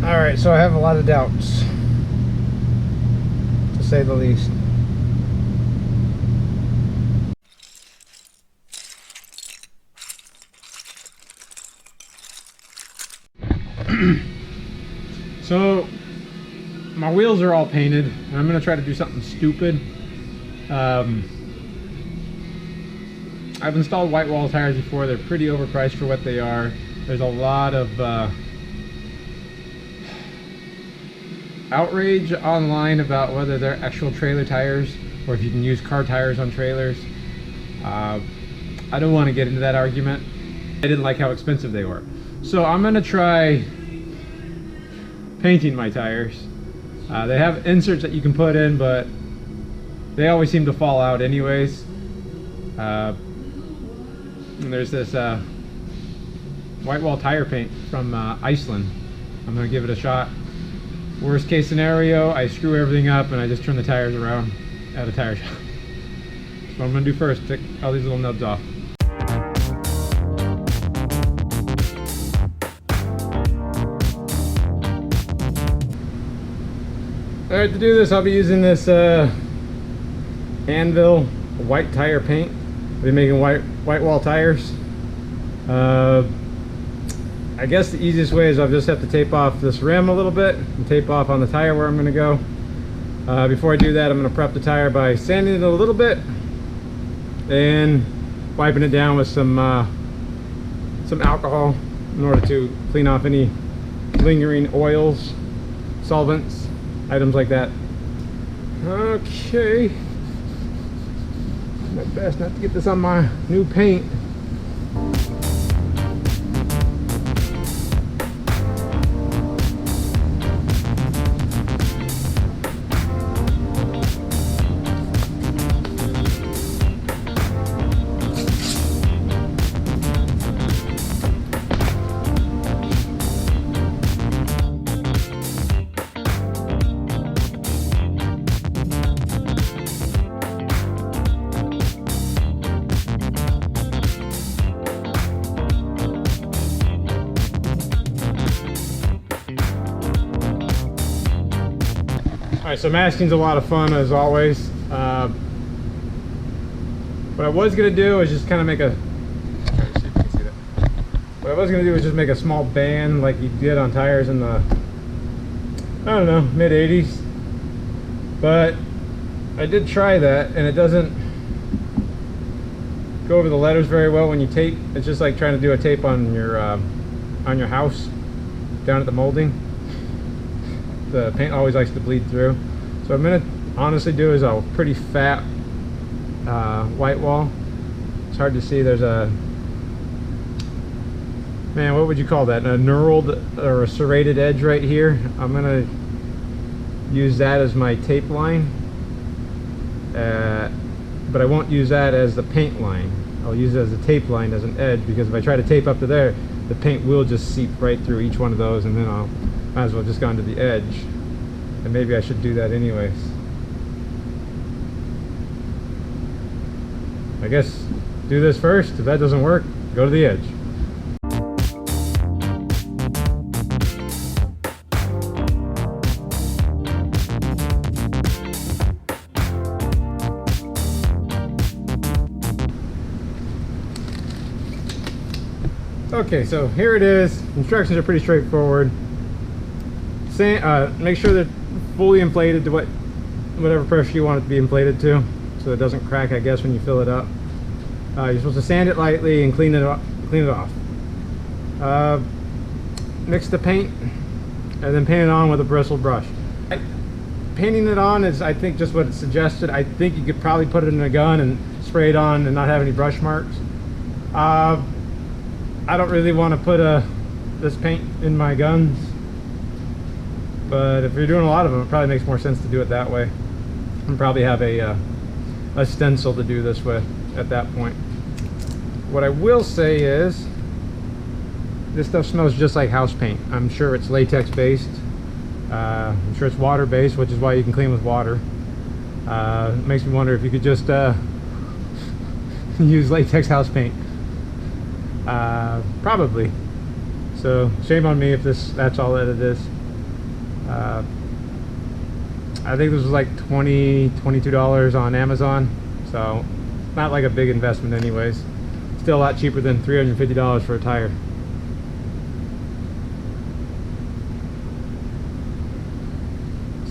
Alright, so I have a lot of doubts, to say the least. So my wheels are all painted, and I'm gonna try to do something stupid. I've installed white wall tires before. They're pretty overpriced for what they are. There's a lot of outrage online about whether they're actual trailer tires or if you can use car tires on trailers. I don't want to get into that argument. I didn't like how expensive they were. So I'm gonna try painting my tires. They have inserts that you can put in, but they always seem to fall out anyways. And there's this white wall tire paint from Iceland. I'm gonna give it a shot. Worst case scenario, I screw everything up and I just turn the tires around at a tire shop. So what I'm gonna do first, take all these little nubs off. Alright, to do this I'll be using this Anvil white tire paint. I'll be making white wall tires. I guess the easiest way is I'll just have to tape off this rim a little bit and tape off on the tire where I'm going to go. Before I do that, I'm going to prep the tire by sanding it a little bit and wiping it down with some alcohol in order to clean off any lingering oils, solvents, items like that. Okay. My best not to get this on my new paint. Alright, so masking's a lot of fun as always. What I was gonna do is just kind of make a. See if you can see that. What I was gonna do is just make a small band like you did on tires in the, I don't know, mid '80s. But I did try that, and it doesn't go over the letters very well when you tape. It's just like trying to do a tape on your house down at the molding. The paint always likes to bleed through. So what I'm gonna honestly do is a pretty fat white wall. It's hard to see. There's a, man, what would you call that? A knurled or a serrated edge right here. I'm gonna use that as my tape line, but I won't use that as the paint line. I'll use it as a tape line, as an edge, because if I try to tape up to there, the paint will just seep right through each one of those, and then I'll might as well just go into the edge. And maybe I should do that anyways. I guess do this first. If that doesn't work, go to the edge. Okay, so here it is. Instructions are pretty straightforward. Make sure they're fully inflated to whatever pressure you want it to be inflated to, so it doesn't crack, I guess, when you fill it up. You're supposed to sand it lightly and clean it off. Mix the paint and then paint it on with a bristle brush. Painting it on is, I think, just what it's suggested. I think you could probably put it in a gun and spray it on and not have any brush marks. I don't really want to put this paint in my guns, but if you're doing a lot of them, it probably makes more sense to do it that way, and probably have a stencil to do this with at that point. What I will say is, this stuff smells just like house paint. I'm sure it's latex based. I'm sure it's water based, which is why you can clean with water. It makes me wonder if you could just use latex house paint. Probably. So shame on me if that's all that it is. I think this was like $22 on Amazon, so not like a big investment anyways. Still a lot cheaper than $350 for a tire.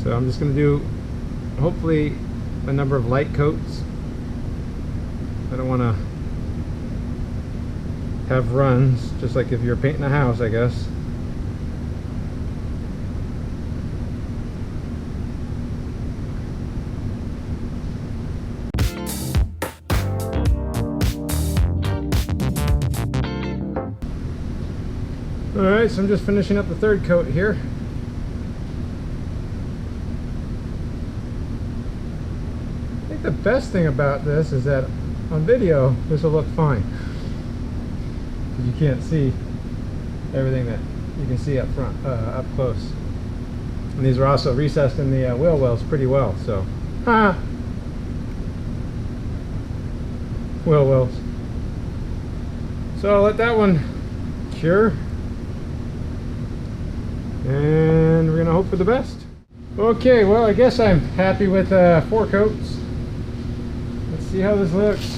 So I'm just going to do hopefully a number of light coats. I don't want to have runs, just like if you're painting a house, I guess. Alright, so I'm just finishing up the third coat here. I think the best thing about this is that on video this will look fine, because you can't see everything that you can see up front, up close. And these are also recessed in the wheel wells pretty well, so wheel wells. So I'll let that one cure, and we're gonna hope for the best. Okay, well, I guess I'm happy with 4 coats. Let's see how this looks.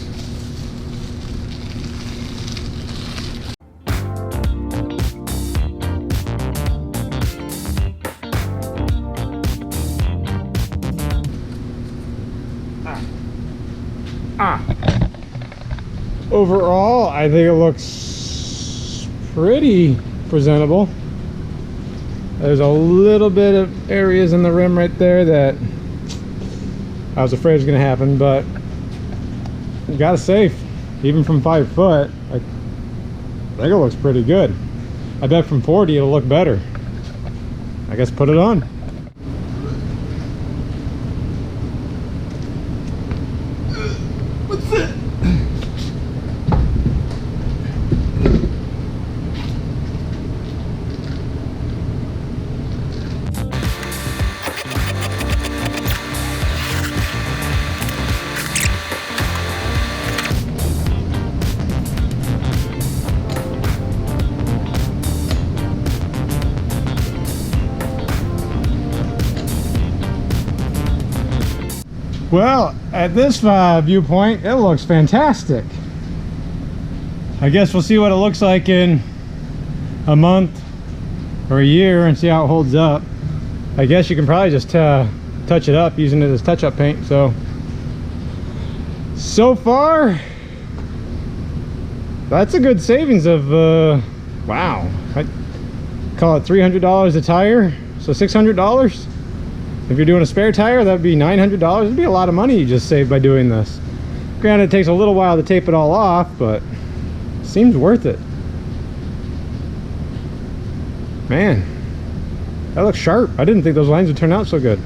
Overall, I think it looks pretty presentable. There's a little bit of areas in the rim right there that I was afraid was going to happen, but you gotta say, even from 5 foot, I think it looks pretty good. I bet from 40 it'll look better. I guess put it on. What's that? Well, at this viewpoint, it looks fantastic. I guess we'll see what it looks like in a month or a year and see how it holds up. I guess you can probably just touch it up using it as touch-up paint. So far, that's a good savings of, wow. I'd call it $300 a tire, so $600. If you're doing a spare tire, that would be $900. It'd be a lot of money you just saved by doing this. Granted, it takes a little while to tape it all off, but it seems worth it. Man, that looks sharp. I didn't think those lines would turn out so good.